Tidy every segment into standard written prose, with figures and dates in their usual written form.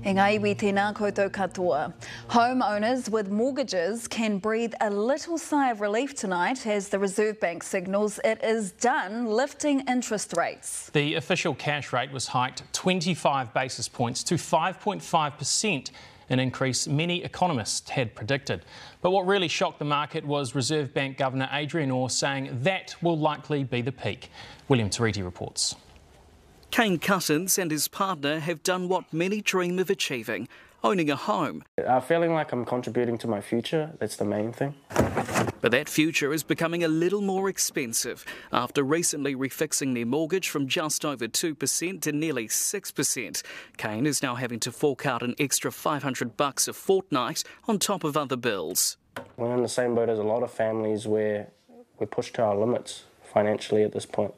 E ngā iwi tēnā koutou katoa. Homeowners with mortgages can breathe a little sigh of relief tonight as the Reserve Bank signals it is done lifting interest rates. The official cash rate was hiked 25 basis points to 5.5%, an increase many economists had predicted. But what really shocked the market was Reserve Bank Governor Adrian Orr saying that will likely be the peak. William Tariti reports. Kane Cuttins and his partner have done what many dream of achieving, owning a home. Feeling like I'm contributing to my future, that's the main thing. But that future is becoming a little more expensive after recently refixing their mortgage from just over 2% to nearly 6%. Kane is now having to fork out an extra $500 a fortnight on top of other bills. We're in the same boat as a lot of families where we're pushed to our limits financially at this point.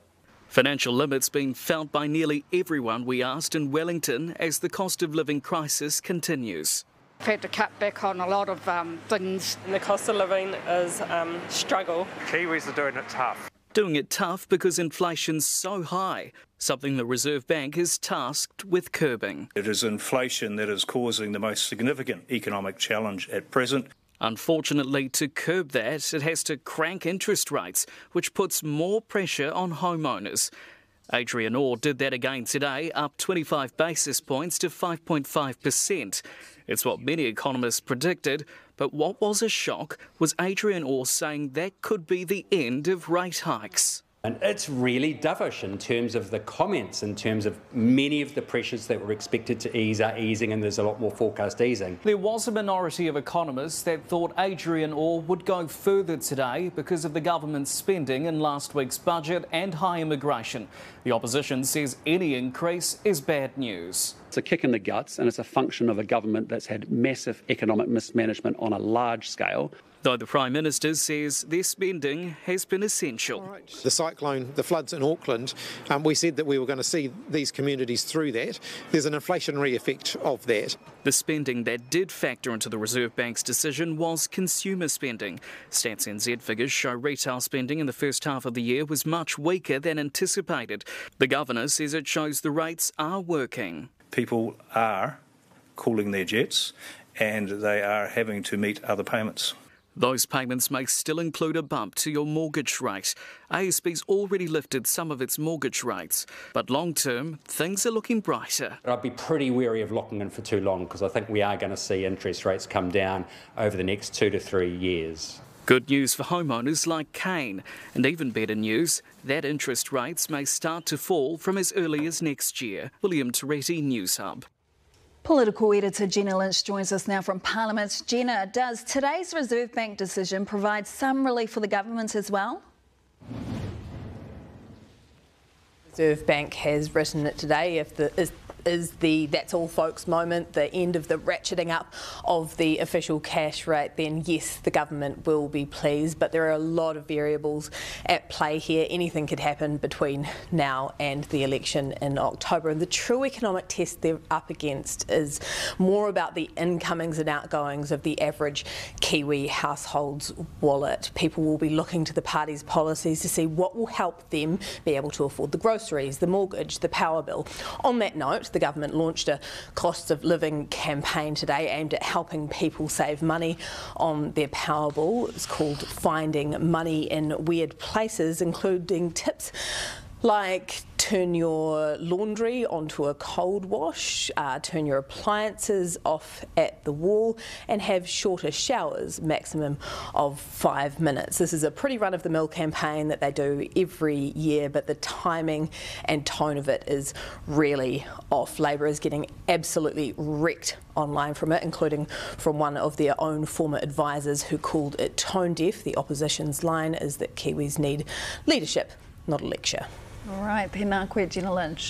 Financial limits being felt by nearly everyone we asked in Wellington as the cost of living crisis continues. We've had to cut back on a lot of things. The cost of living is struggle. Kiwis are doing it tough. Doing it tough because inflation's so high, something the Reserve Bank is tasked with curbing. It is inflation that is causing the most significant economic challenge at present. Unfortunately, to curb that, it has to crank interest rates, which puts more pressure on homeowners. Adrian Orr did that again today, up 25 basis points to 5.5%. It's what many economists predicted, but what was a shock was Adrian Orr saying that could be the end of rate hikes. And it's really dovish in terms of the comments, in terms of many of the pressures that were expected to ease are easing, and there's a lot more forecast easing. There was a minority of economists that thought Adrian Orr would go further today because of the government's spending in last week's budget and high immigration. The opposition says any increase is bad news. It's a kick in the guts, and it's a function of a government that's had massive economic mismanagement on a large scale. Though the Prime Minister says their spending has been essential. The cyclone, the floods in Auckland, we said that we were going to see these communities through that. There's an inflationary effect of that. The spending that did factor into the Reserve Bank's decision was consumer spending. Stats NZ figures show retail spending in the first half of the year was much weaker than anticipated. The Governor says it shows the rates are working. People are cooling their jets and they are having to meet other payments. Those payments may still include a bump to your mortgage rate. ASB's already lifted some of its mortgage rates, but long term, things are looking brighter. I'd be pretty wary of locking in for too long because I think we are going to see interest rates come down over the next 2 to 3 years. Good news for homeowners like Kane, and even better news, that interest rates may start to fall from as early as next year. William Tariti, Newshub. Political editor Jenna Lynch joins us now from Parliament. Jenna, does today's Reserve Bank decision provide some relief for the government as well? The Reserve Bank has written it today. If the that's all folks moment, the end of the ratcheting up of the official cash rate, then yes, the government will be pleased. But there are a lot of variables at play here. Anything could happen between now and the election in October. And the true economic test they're up against is more about the incomings and outgoings of the average Kiwi household's wallet. People will be looking to the party's policies to see what will help them be able to afford the groceries, the mortgage, the power bill. On that note, the government launched a cost of living campaign today aimed at helping people save money on their power bill. It's called Finding Money in Weird Places, including tips like turn your laundry onto a cold wash, turn your appliances off at the wall, and have shorter showers, maximum of 5 minutes. This is a pretty run-of-the-mill campaign that they do every year, but the timing and tone of it is really off. Labor is getting absolutely wrecked online from it, including from one of their own former advisors who called it tone deaf. The opposition's line is that Kiwis need leadership, not a lecture. All right, tēnā koe, Jenna Lynch.